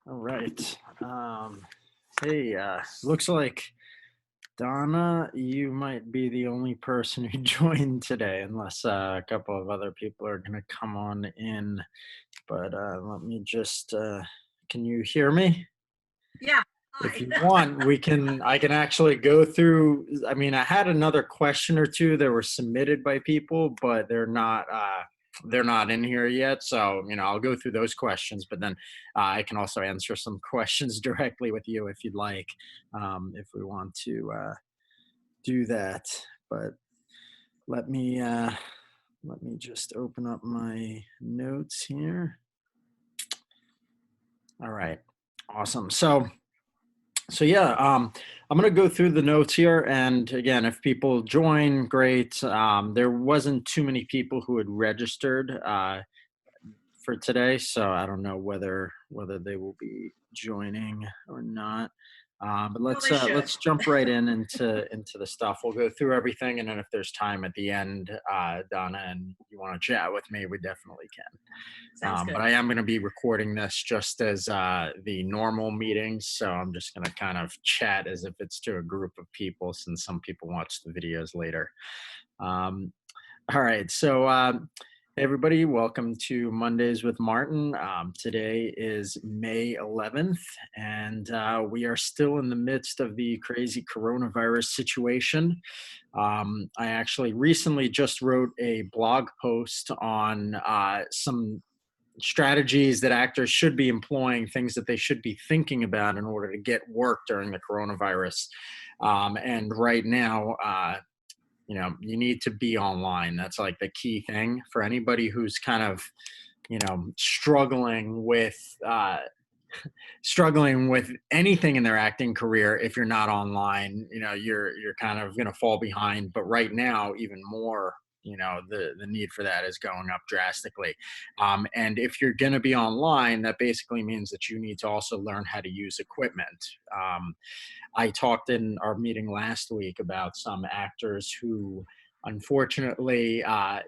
All right. Hey, looks like Donna, you might be the only person who joined today, unless a couple of other people are going to come on in. But let me just, can you hear me? Yeah. If Hi. you want, I can actually go through. I mean, I had another question or two that were submitted by people, but they're not in here yet. So, I'll go through those questions, but then I can also answer some questions directly with you if you'd like, if we want to do that. But let me, uh, let me just open up my notes here. All right. Awesome. So yeah, I'm gonna go through the notes here, and again, if people join, great. There wasn't too many people who had registered for today, so I don't know whether they will be joining or not. But Well, they should. let's jump right into the stuff. We'll go through everything, and then if there's time at the end, Donna, and you want to chat with me, we definitely can. Sounds But good. I am going to be recording this just as the normal meetings. So I'm just going to kind of chat as if it's to a group of people since some people watch the videos later. Um, all right. Hey everybody, welcome to Mondays with Martin. Today is May 11th, and we are still in the midst of the crazy coronavirus situation. I actually recently just wrote a blog post on some strategies that actors should be employing, things that they should be thinking about in order to get work during the coronavirus. And right now, you need to be online. That's like the key thing for anybody who's kind of, struggling with struggling with anything in their acting career. If you're not online, you're kind of going to fall behind. But right now, even more, the need for that is going up drastically. And if you're going to be online, that basically means that you need to also learn how to use equipment. I talked in our meeting last week about some actors who, unfortunately, a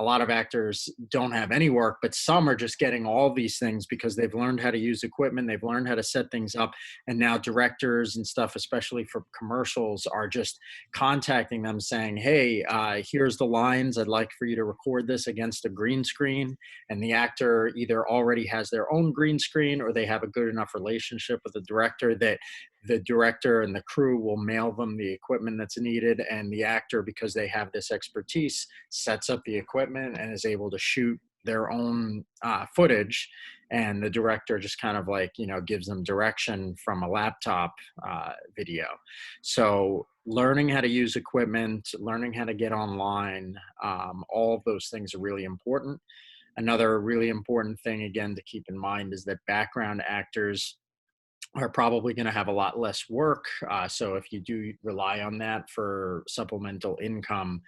lot of actors don't have any work, but some are just getting all these things because they've learned how to use equipment, they've learned how to set things up, and now directors and stuff, especially for commercials, are just contacting them saying, "Hey, here's the lines. I'd like for you to record this against a green screen." And the actor either already has their own green screen or they have a good enough relationship with the director that the director and the crew will mail them the equipment that's needed, and the actor, because they have this expertise, sets up the equipment and is able to shoot their own footage, and the director just kind of like gives them direction from a laptop video. So learning how to use equipment, learning how to get online, all of those things are really important. Another really important thing, again, to keep in mind is that background actors are probably going to have a lot less work. So if you do rely on that for supplemental income,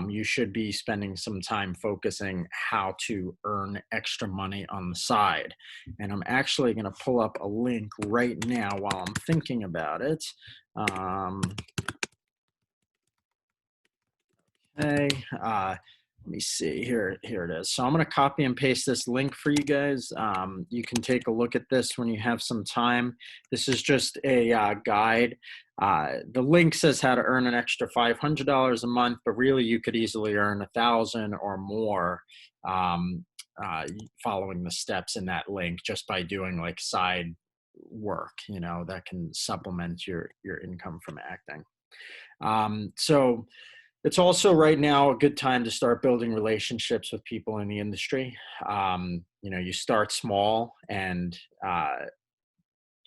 you should be spending some time focusing how to earn extra money on the side. And I'm actually going to pull up a link right now while I'm thinking about it. Um, okay. Let me see here. Here it is. So I'm going to copy and paste this link for you guys. You can take a look at this when you have some time. This is just a guide. The link says how to earn an extra $500 a month, but really you could easily earn 1,000 or more um, following the steps in that link just by doing like side work. That can supplement your income from acting. So it's also right now a good time to start building relationships with people in the industry. You start small and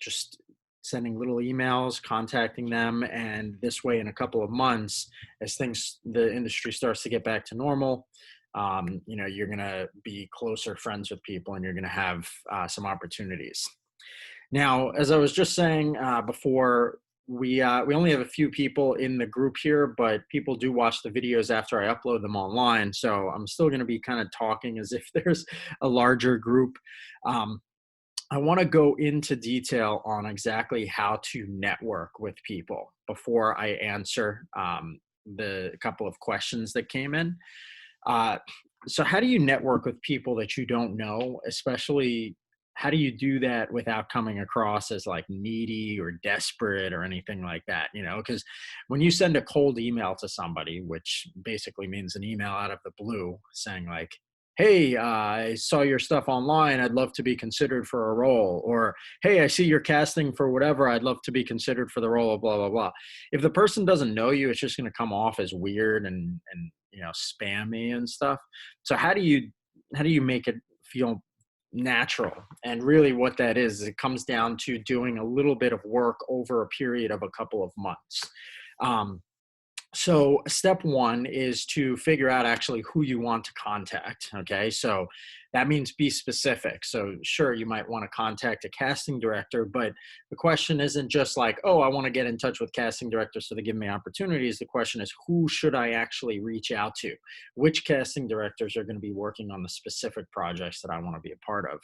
just sending little emails, contacting them, and this way, in a couple of months, as the industry starts to get back to normal, you're going to be closer friends with people, and you're going to have some opportunities. Now, as I was just saying before, we only have a few people in the group here, but people do watch the videos after I upload them online. So I'm still going to be kind of talking as if there's a larger group. Um, I want to go into detail on exactly how to network with people before I answer the couple of questions that came in. Uh, so, how do you network with people that you don't know, especially how do you do that without coming across as like needy or desperate or anything like that? Because when you send a cold email to somebody, which basically means an email out of the blue saying like, hey, I saw your stuff online, I'd love to be considered for a role, or hey, I see you're casting for whatever, I'd love to be considered for the role of blah blah blah. If the person doesn't know you, it's just going to come off as weird and spammy and stuff. So how do you make it feel natural? And really what that is it comes down to doing a little bit of work over a period of a couple of months. Um, so step one is to figure out actually who you want to contact. Okay. So that means be specific. So sure, you might want to contact a casting director, but the question isn't just like, oh, I want to get in touch with casting directors so they give me opportunities. The question is, who should I actually reach out to? Which casting directors are going to be working on the specific projects that I want to be a part of?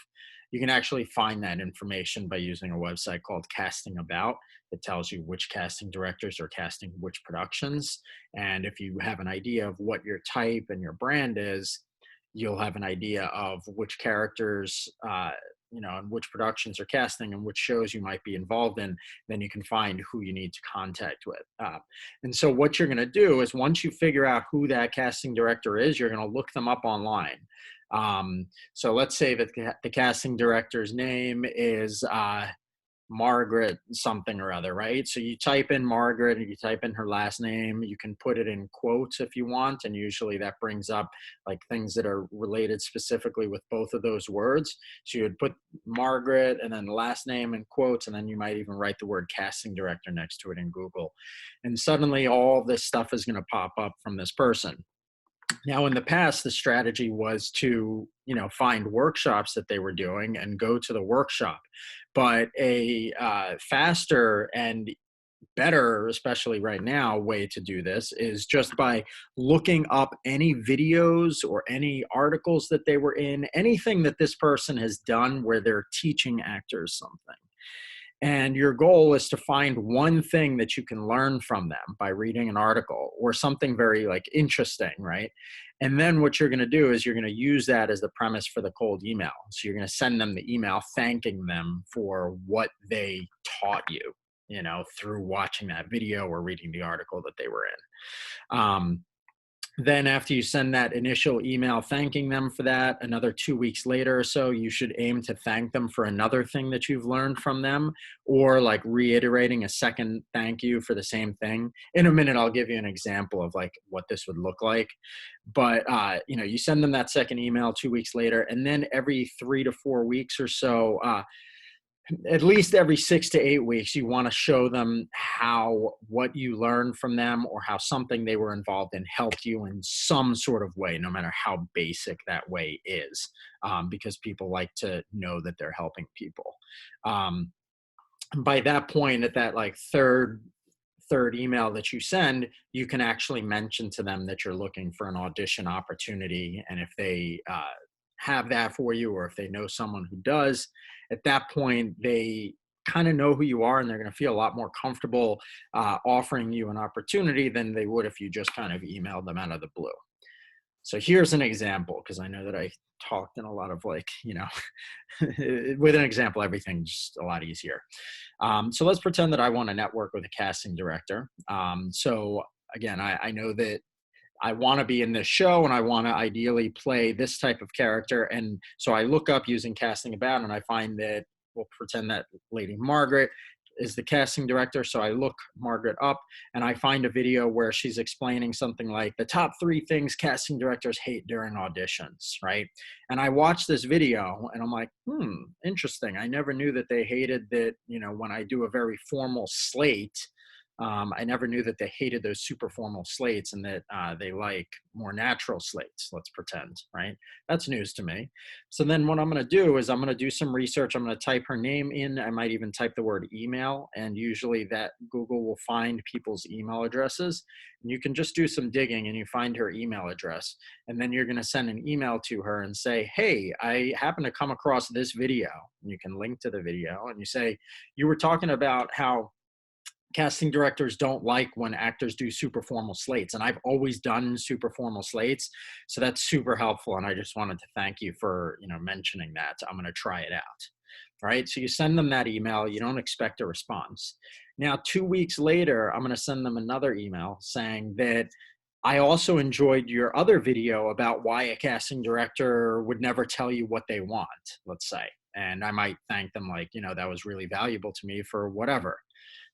You can actually find that information by using a website called Casting About. It tells you which casting directors are casting which productions. And if you have an idea of what your type and your brand is, you'll have an idea of which characters, and which productions are casting and which shows you might be involved in. Then you can find who you need to contact with. And so what you're going to do is once you figure out who that casting director is, you're going to look them up online. So let's say that the casting director's name is Margaret something or other, right? So you type in Margaret and you type in her last name. You can put it in quotes if you want, and usually that brings up like things that are related specifically with both of those words. So you would put Margaret and then the last name in quotes, and then you might even write the word casting director next to it in Google. And suddenly all this stuff is going to pop up from this person. Now, in the past, the strategy was to, find workshops that they were doing and go to the workshop. But a faster and better, especially right now, way to do this is just by looking up any videos or any articles that they were in, anything that this person has done where they're teaching actors something. And your goal is to find one thing that you can learn from them by reading an article or something very like interesting, right? And then what you're going to do is you're going to use that as the premise for the cold email. So you're going to send them the email thanking them for what they taught you, through watching that video or reading the article that they were in. Then after you send that initial email thanking them for that, another 2 weeks later or so, you should aim to thank them for another thing that you've learned from them, or like reiterating a second thank you for the same thing. In a minute, I'll give you an example of like what this would look like. But, you send them that second email 2 weeks later, and then every 3 to 4 weeks or so, at least every 6 to 8 weeks, you want to show them how what you learned from them or how something they were involved in helped you in some sort of way, no matter how basic that way is, because people like to know that they're helping people. By that point, at that like third email that you send, you can actually mention to them that you're looking for an audition opportunity. And if they have that for you, or if they know someone who does, at that point, they kind of know who you are and they're going to feel a lot more comfortable offering you an opportunity than they would if you just kind of emailed them out of the blue. So here's an example, because I know that I talked in a lot of like, with an example, everything's just a lot easier. So let's pretend that I want to network with a casting director. So again, I know that I want to be in this show and I want to ideally play this type of character. And so I look up using Casting About and I find that, we'll pretend that Lady Margaret is the casting director. So I look Margaret up and I find a video where she's explaining something like the top 3 things casting directors hate during auditions, right? And I watch this video and I'm like, interesting. I never knew that they hated that, when I do a very formal slate, I never knew that they hated those super formal slates and that they like more natural slates, let's pretend, right? That's news to me. So then what I'm going to do is I'm going to do some research. I'm going to type her name in. I might even type the word email, and usually that Google will find people's email addresses. And you can just do some digging and you find her email address. And then you're going to send an email to her and say, hey, I happen to come across this video. And you can link to the video and you say, you were talking about how casting directors don't like when actors do super formal slates. And I've always done super formal slates. So that's super helpful. And I just wanted to thank you for, mentioning that. I'm going to try it out. right? So you send them that email, you don't expect a response. Now, 2 weeks later, I'm going to send them another email saying that I also enjoyed your other video about why a casting director would never tell you what they want, let's say. And I might thank them, like, that was really valuable to me for whatever.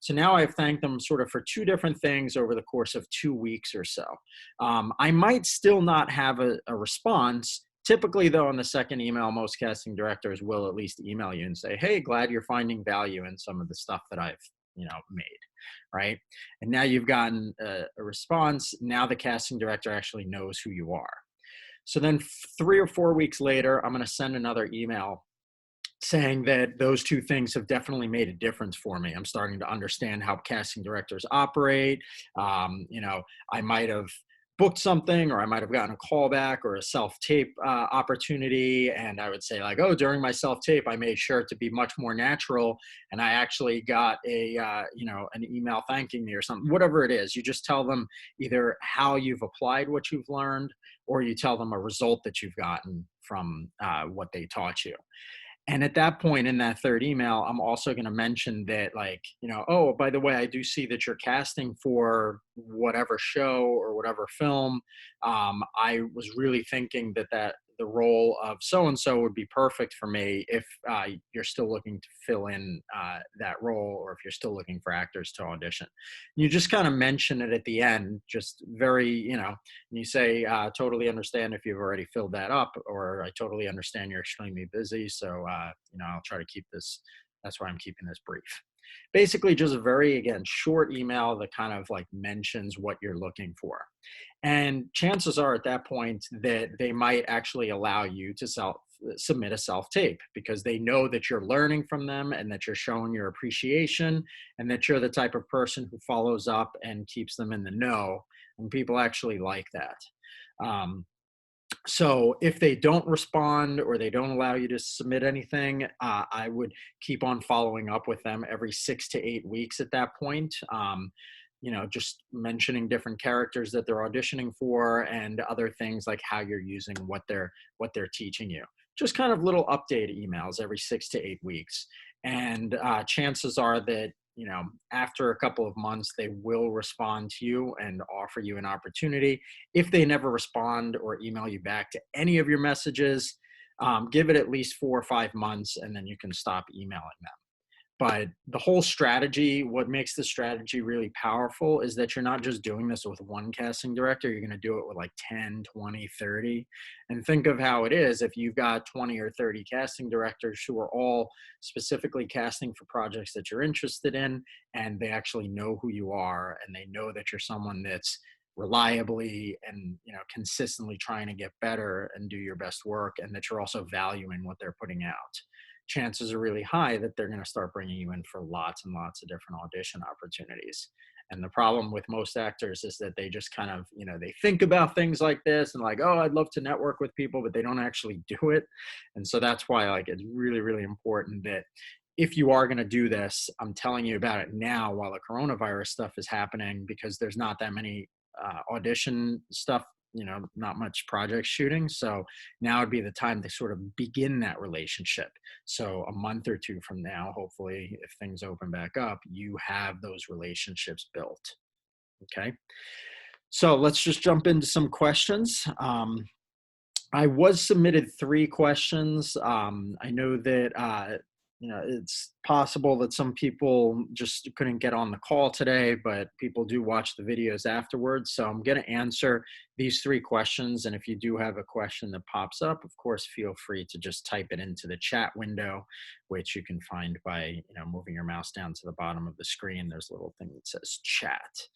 So now I've thanked them sort of for two different things over the course of 2 weeks or so. I might still not have a response. Typically, though, in the second email, most casting directors will at least email you and say, "Hey, glad you're finding value in some of the stuff that I've made." Right. And now you've gotten a response. Now the casting director actually knows who you are. So then 3 or 4 weeks later, I'm going to send another email saying that those two things have definitely made a difference for me. I'm starting to understand how casting directors operate. I might have booked something, or I might have gotten a call back or a self tape opportunity. And I would say, like, oh, during my self tape, I made sure to be much more natural. And I actually got an email thanking me or something, whatever it is. You just tell them either how you've applied what you've learned, or you tell them a result that you've gotten from what they taught you. And at that point in that third email, I'm also going to mention that, like, oh, by the way, I do see that you're casting for whatever show or whatever film. I was really thinking that the role of so and so would be perfect for me if you're still looking to fill in that role, or if you're still looking for actors to audition. You just kind of mention it at the end, just very, and you say, totally understand if you've already filled that up, or I totally understand you're extremely busy. So, I'll try to keep this. That's why I'm keeping this brief. Basically, just a very, again, short email that kind of like mentions what you're looking for. And chances are at that point that they might actually allow you to submit a self tape, because they know that you're learning from them and that you're showing your appreciation, and that you're the type of person who follows up and keeps them in the know. And people actually like that. Um, so if they don't respond, or they don't allow you to submit anything, I would keep on following up with them every 6 to 8 weeks at that point. Just mentioning different characters that they're auditioning for, and other things like how you're using what they're teaching you. Just kind of little update emails every 6 to 8 weeks. And chances are that, after a couple of months, they will respond to you and offer you an opportunity. If they never respond or email you back to any of your messages, give it at least 4 or 5 months, and then you can stop emailing them. But the whole strategy, what makes the strategy really powerful, is that you're not just doing this with one casting director. You're going to do it with like 10, 20, 30. And think of how it is if you've got 20 or 30 casting directors who are all specifically casting for projects that you're interested in, and they actually know who you are, and they know that you're someone that's reliably and consistently trying to get better and do your best work, and that you're also valuing what they're putting out. Chances are really high that they're going to start bringing you in for lots and lots of different audition opportunities. And the problem with most actors is that they just kind of, they think about things like this and, like, oh, I'd love to network with people, but they don't actually do it. And so that's why, like, it's really, really important that if you are going to do this, I'm telling you about it now while the coronavirus stuff is happening, because there's not that many audition stuff, not much project shooting. So now would be the time to sort of begin that relationship. So a month or two from now, hopefully, if things open back up, you have those relationships built. Okay. So let's just jump into some questions. I was submitted 3 questions. I know that it's possible that some people just couldn't get on the call today, but people do watch the videos afterwards. So I'm going to answer these 3 questions. And if you do have a question that pops up, of course, feel free to just type it into the chat window, which you can find by moving your mouse down to the bottom of the screen. There's a little thing that says chat.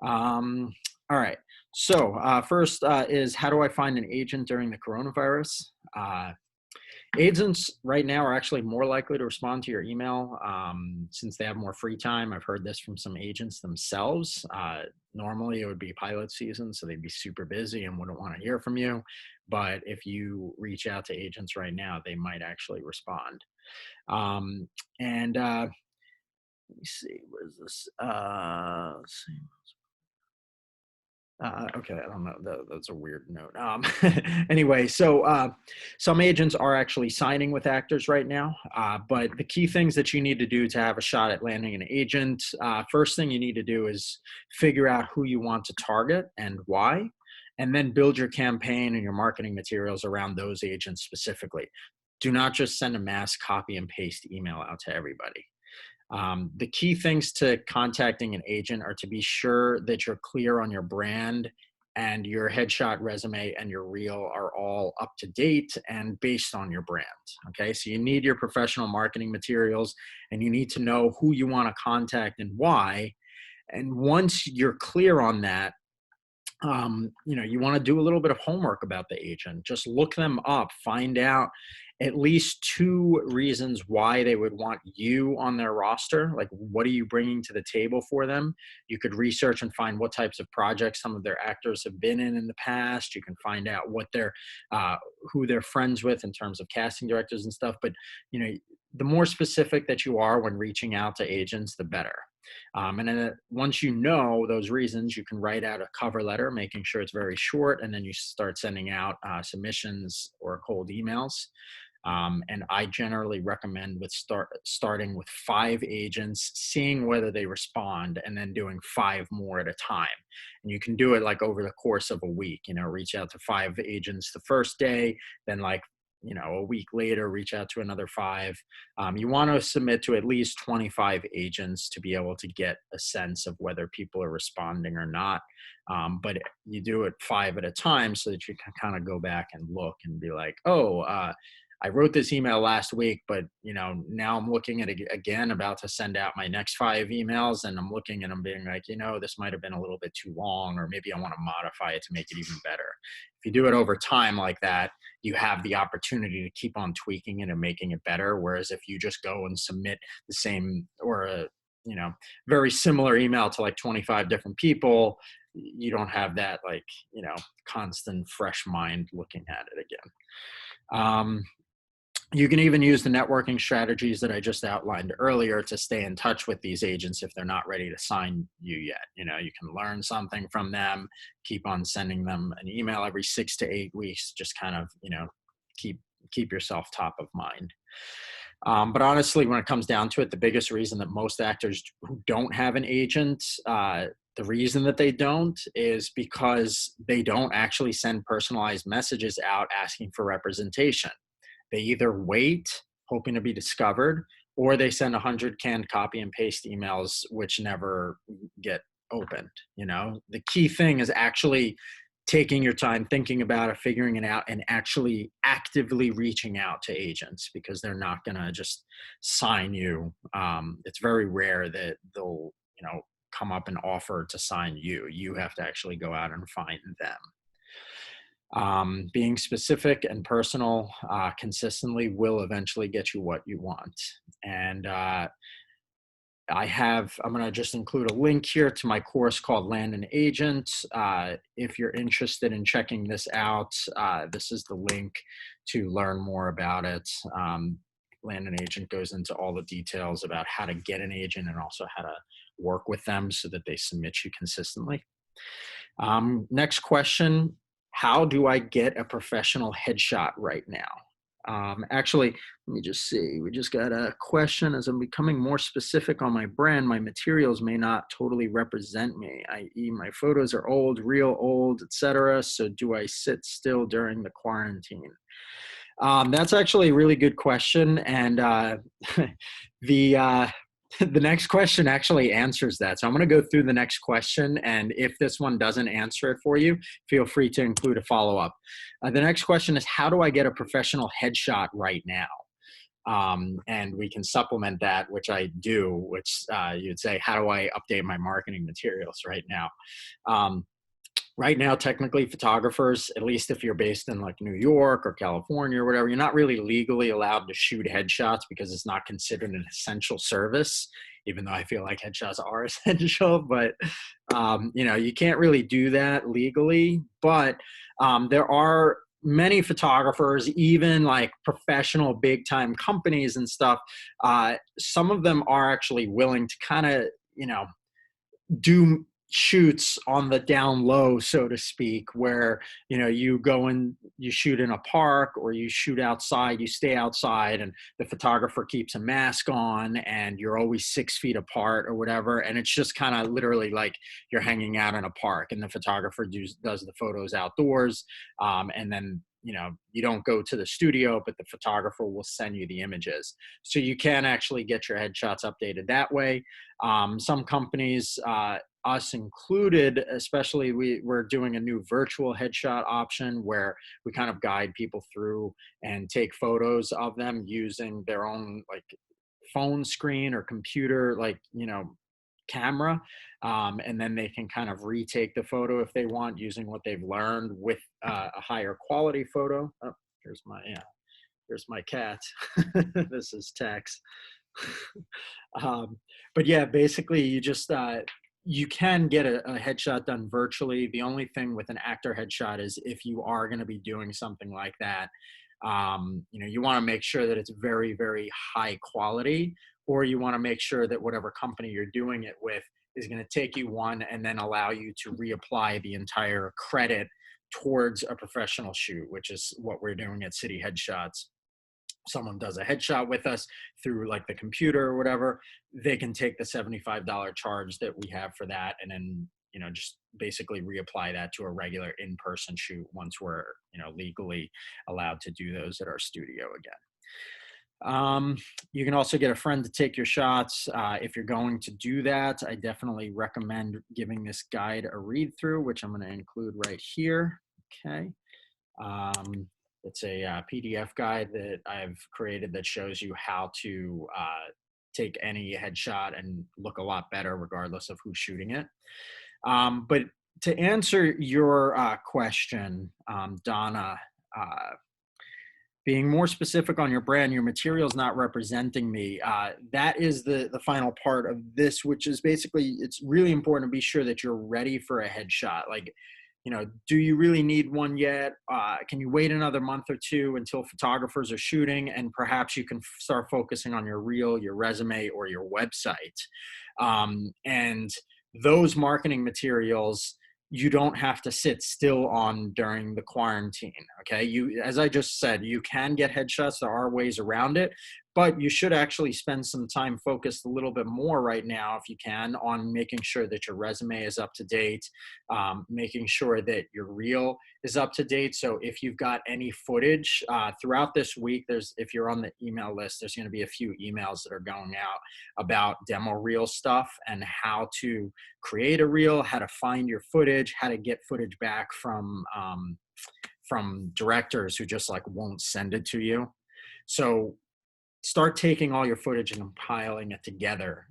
All right. So first is, how do I find an agent during the coronavirus? Agents right now are actually more likely to respond to your email since they have more free time. I've heard this from some agents themselves. Normally, it would be pilot season, so they'd be super busy and wouldn't want to hear from you. But if you reach out to agents right now, they might actually respond. And let me see, what is this? Let's see. Okay, I don't know. That's a weird note. Anyway, so some agents are actually signing with actors right now. But the key things that you need to do to have a shot at landing an agent, first thing you need to do is figure out who you want to target and why, and then build your campaign and your marketing materials around those agents specifically. Do not just send a mass copy and paste email out to everybody. The key things to contacting an agent are to be sure that you're clear on your brand and your headshot, resume, and your reel are all up to date and based on your brand. Okay, so you need your professional marketing materials and you need to know who you want to contact and why. And once you're clear on that, you want to do a little bit of homework about the agent. Just look them up, find out at least two reasons why they would want you on their roster. Like, what are you bringing to the table for them? You could research and find what types of projects some of their actors have been in the past. You can find out what they're, who they're friends with in terms of casting directors and stuff. But you know, the more specific that you are when reaching out to agents, the better. And then once you know those reasons, you can write out a cover letter, making sure it's very short, and then you start sending out submissions or cold emails. And I generally recommend starting with 5 agents, seeing whether they respond, and then doing 5 more at a time. And you can do it like over the course of a week. Reach out to 5 agents the first day, then like a week later, reach out to another 5. You want to submit to at least 25 agents to be able to get a sense of whether people are responding or not. But you do it 5 at a time so that you can kind of go back and look and be like, oh, I wrote this email last week, but now I'm looking at it again, about to send out my next 5 emails, and I'm looking and I'm being like, this might have been a little bit too long, or maybe I want to modify it to make it even better. If you do it over time like that, you have the opportunity to keep on tweaking it and making it better. Whereas if you just go and submit the same or a very similar email to like 25 different people, you don't have that constant fresh mind looking at it again. You can even use the networking strategies that I just outlined earlier to stay in touch with these agents if they're not ready to sign you yet. You can learn something from them, keep on sending them an email every 6 to 8 weeks, just kind of, keep yourself top of mind. But honestly, when it comes down to it, the biggest reason that most actors who don't have an agent, the reason that they don't is because they don't actually send personalized messages out asking for representation. They either wait, hoping to be discovered, or they send 100 canned copy and paste emails, which never get opened. The key thing is actually taking your time, thinking about it, figuring it out, and actually actively reaching out to agents, because they're not going to just sign you. It's very rare that they'll, come up and offer to sign you. You have to actually go out and find them. Being specific and personal consistently will eventually get you what you want. And I'm going to just include a link here to my course called Land an Agent. If you're interested in checking this out, this is the link to learn more about it. Land an Agent goes into all the details about how to get an agent and also how to work with them so that they submit you consistently. Next question. How do I get a professional headshot right now? Actually, let me just see. We just got a question. As I'm becoming more specific on my brand, my materials may not totally represent me, i.e. my photos are old, real old, etc. So do I sit still during the quarantine? That's actually a really good question. And the next question actually answers that. So I'm going to go through the next question. And if this one doesn't answer it for you, feel free to include a follow-up. The next question is, how do I get a professional headshot right now? And we can supplement that, which I do, which you'd say, how do I update my marketing materials right now? Right now, technically, photographers, at least if you're based in like New York or California or whatever, you're not really legally allowed to shoot headshots because it's not considered an essential service, even though I feel like headshots are essential. But, you can't really do that legally. But there are many photographers, even like professional big time companies and stuff. Some of them are actually willing to kind of, do shoots on the down low, so to speak, where you go and you shoot in a park or you shoot outside, you stay outside, and the photographer keeps a mask on, and you're always 6 feet apart or whatever, and it's just kind of literally like you're hanging out in a park, and the photographer does the photos outdoors, and then you don't go to the studio, but the photographer will send you the images, so you can actually get your headshots updated that way. Some companies, us included, especially, we're doing a new virtual headshot option where we kind of guide people through and take photos of them using their own like phone screen or computer, like camera, and then they can kind of retake the photo if they want, using what they've learned with a higher quality photo. Oh, here's my cat. This is Tex. um, but yeah, basically, you can get a headshot done virtually. The only thing with an actor headshot is if you are going to be doing something like that, you want to make sure that it's very, very high quality, or you want to make sure that whatever company you're doing it with is going to take you one and then allow you to reapply the entire credit towards a professional shoot, which is what we're doing at City Headshots. Someone does a headshot with us through like the computer or whatever, they can take the $75 charge that we have for that, and then just basically reapply that to a regular in-person shoot once we're legally allowed to do those at our studio again. You can also get a friend to take your shots. If you're going to do that, I definitely recommend giving this guide a read through, which I'm going to include right here. Okay. It's a PDF guide that I've created that shows you how to take any headshot and look a lot better regardless of who's shooting it. But to answer your question, Donna, being more specific on your brand, your materials not representing me, that is the final part of this, which is basically, it's really important to be sure that you're ready for a headshot. Like, do you really need one yet? Can you wait another month or two until photographers are shooting, and perhaps you can start focusing on your reel, your resume, or your website? And those marketing materials, you don't have to sit still on during the quarantine. Okay. As I just said, you can get headshots. There are ways around it, but you should actually spend some time focused a little bit more right now, if you can, on making sure that your resume is up to date, making sure that your reel is up to date. So if you've got any footage throughout this week, if you're on the email list, there's going to be a few emails that are going out about demo reel stuff and how to create a reel, how to find your footage, how to get footage back from directors who just like won't send it to you. So start taking all your footage and compiling it together,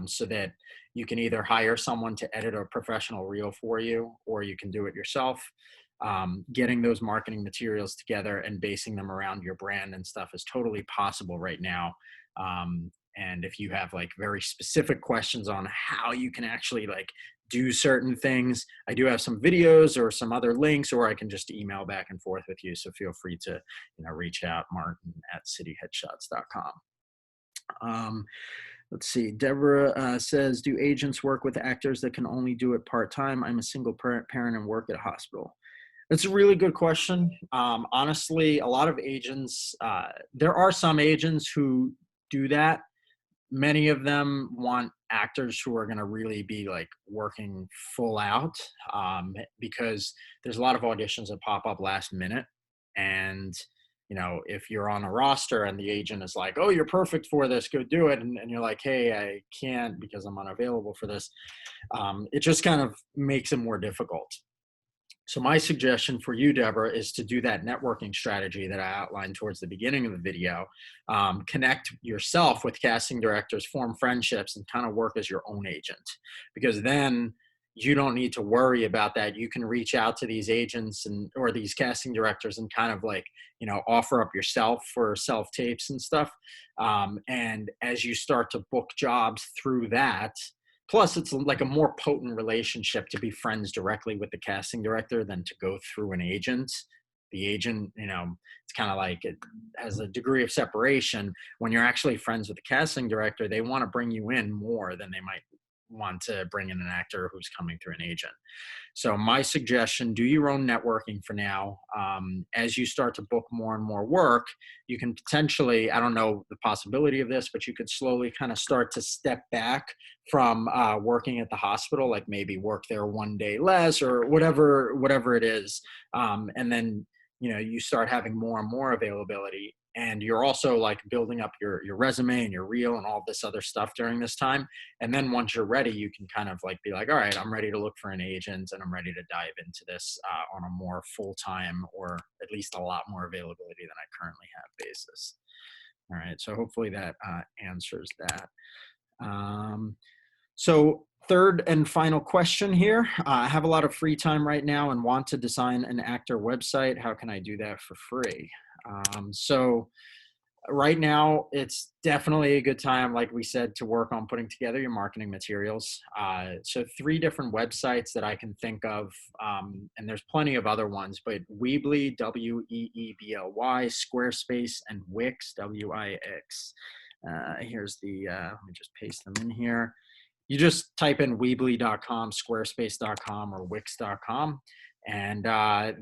so that you can either hire someone to edit a professional reel for you, or you can do it yourself. Getting those marketing materials together and basing them around your brand and stuff is totally possible right now. And if you have like very specific questions on how you can actually like do certain things, I do have some videos or some other links, or I can just email back and forth with you. So feel free to, reach out, Martin at cityheadshots.com. Let's see. Deborah says, do agents work with actors that can only do it part-time? I'm a single parent and work at a hospital. It's a really good question. Honestly, a lot of agents, there are some agents who do that. Many of them want actors who are going to really be like working full out, because there's a lot of auditions that pop up last minute. And, if you're on a roster and the agent is like, oh, you're perfect for this, go do it. And you're like, hey, I can't because I'm unavailable for this. It just kind of makes it more difficult. So my suggestion for you, Deborah, is to do that networking strategy that I outlined towards the beginning of the video. Connect yourself with casting directors, form friendships, and kind of work as your own agent, because then you don't need to worry about that. You can reach out to these agents or these casting directors and kind of like, offer up yourself for self tapes and stuff. And as you start to book jobs through that, plus, it's like a more potent relationship to be friends directly with the casting director than to go through an agent. The agent, it's kind of like it has a degree of separation. When you're actually friends with the casting director, they want to bring you in more than they might want to bring in an actor who's coming through an agent. So my suggestion, do your own networking for now. As you start to book more and more work, you can potentially, I don't know the possibility of this, but you could slowly kind of start to step back from working at the hospital, like maybe work there one day less or whatever it is. And then, you start having more and more availability. And you're also like building up your resume and your reel and all this other stuff during this time. And then once you're ready, you can kind of like be like, all right, I'm ready to look for an agent and I'm ready to dive into this on a more full-time, or at least a lot more availability than I currently have basis. All right. So hopefully that answers that. Um, so third and final question here. I have a lot of free time right now and want to design an actor website. How can I do that for free? So right now it's definitely a good time, like we said, to work on putting together your marketing materials. So three different websites that I can think of, and there's plenty of other ones, but Weebly, Weebly, Squarespace, and Wix, Wix. Here's the let me just paste them in here. You just type in Weebly.com, Squarespace.com, or Wix.com, and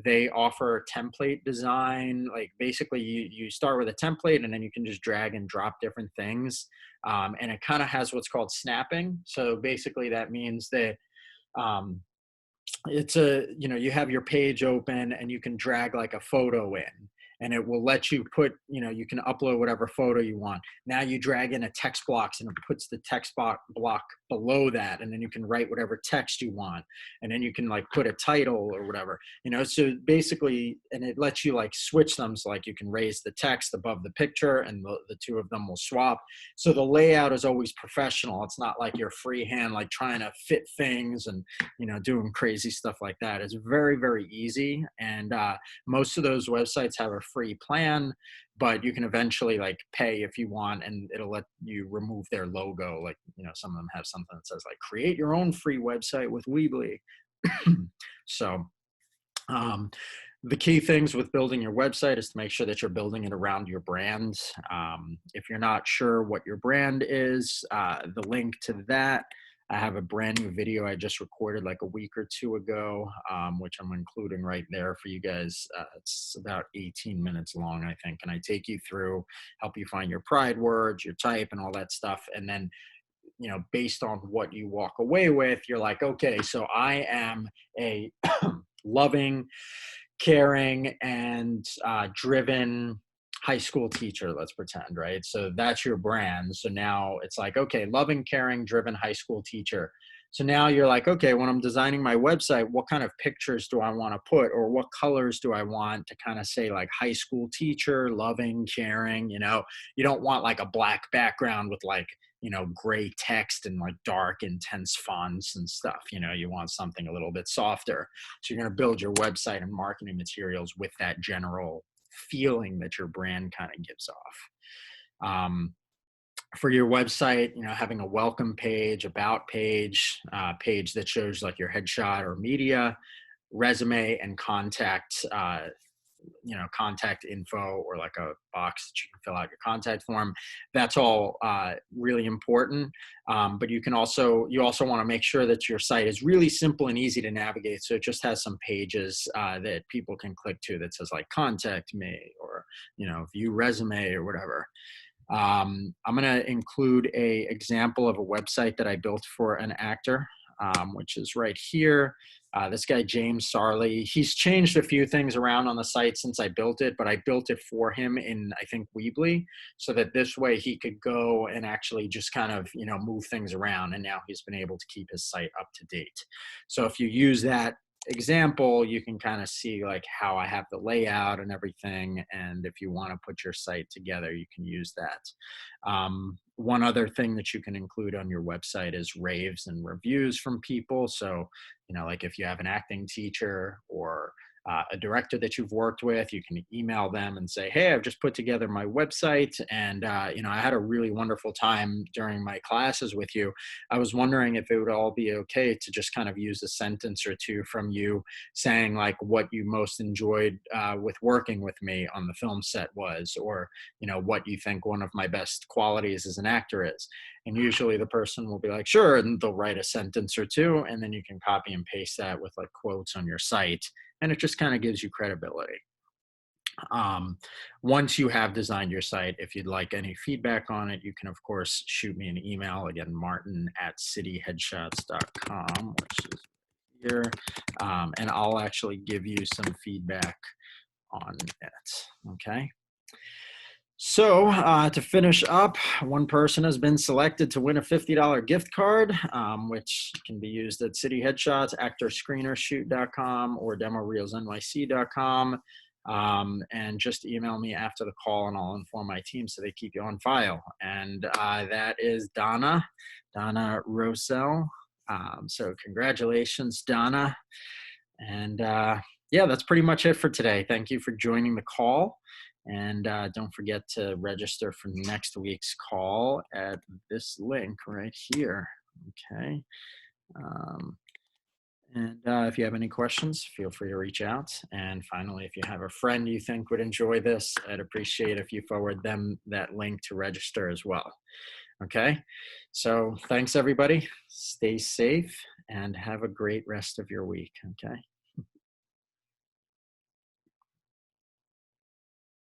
they offer template design. Like basically, you start with a template, and then you can just drag and drop different things, and it kind of has what's called snapping. So basically, that means that um, it's you have your page open and you can drag like a photo in, and it will let you put, you can upload whatever photo you want. Now you drag in a text box and it puts the text block below that, and then you can write whatever text you want, and then you can like put a title or whatever, so basically, and it lets you like switch them, so like you can raise the text above the picture and the two of them will swap. So the layout is always professional. It's not like you're freehand like trying to fit things and doing crazy stuff like that. It's very, very easy. And most of those websites have a free plan, but you can eventually like pay if you want, and it'll let you remove their logo. Like, some of them have something that says like, create your own free website with Weebly. So, um, the key things with building your website is to make sure that you're building it around your brand. If you're not sure what your brand is, the link to that, I have a brand new video I just recorded like a week or two ago, which I'm including right there for you guys. It's about 18 minutes long, I think. And I take you through, help you find your pride words, your type, and all that stuff. And then, based on what you walk away with, you're like, okay, so I am a loving, caring, and driven high school teacher, let's pretend, right? So that's your brand. So now it's like, okay, loving, caring, driven high school teacher. So now you're like, okay, when I'm designing my website, what kind of pictures do I want to put, or what colors do I want to kind of say like high school teacher, loving, caring? You don't want like a black background with like, gray text and like dark, intense fonts and stuff. You want something a little bit softer. So you're going to build your website and marketing materials with that general feeling that your brand kind of gives off. For your website, having a welcome page, about page, page that shows like your headshot or media, resume, and contact info, or like a box that you can fill out your contact form. That's all really important. But you also want to make sure that your site is really simple and easy to navigate. So it just has some pages that people can click to that says like contact me, or, view resume, or whatever. I'm going to include a example of a website that I built for an actor, which is right here. This guy, James Sarley, he's changed a few things around on the site since I built it, but I built it for him in, I think, Weebly, so that this way he could go and actually just kind of, move things around. And now he's been able to keep his site up to date. So if you use that example, you can kind of see like how I have the layout and everything. And if you want to put your site together, you can use that. One other thing that you can include on your website is raves and reviews from people. So, like if you have an acting teacher or a director that you've worked with. You can email them and say, hey, I've just put together my website, and I had a really wonderful time during my classes with you. I was wondering if it would all be okay to just kind of use a sentence or two from you saying like what you most enjoyed with working with me on the film set was, or what you think one of my best qualities as an actor is. And usually the person will be like, sure, and they'll write a sentence or two, and then you can copy and paste that with like quotes on your site, and it just kind of gives you credibility. um, Once you have designed your site, if you'd like any feedback on it, you can of course shoot me an email, again, martin@cityheadshots.com, which is here. And I'll actually give you some feedback on it. Okay. So, to finish up, one person has been selected to win a $50 gift card, which can be used at City Headshots, actorscreenershoot.com, or demoreelsnyc.com. And just email me after the call and I'll inform my team so they keep you on file. And that is Donna Rosell. So congratulations, Donna. And yeah, that's pretty much it for today. Thank you for joining the call. And don't forget to register for next week's call at this link right here. Okay. Um, and if you have any questions, feel free to reach out. And finally, if you have a friend you think would enjoy this, I'd appreciate if you forward them that link to register as well. Okay. So thanks, everybody. Stay safe and have a great rest of your week. Okay.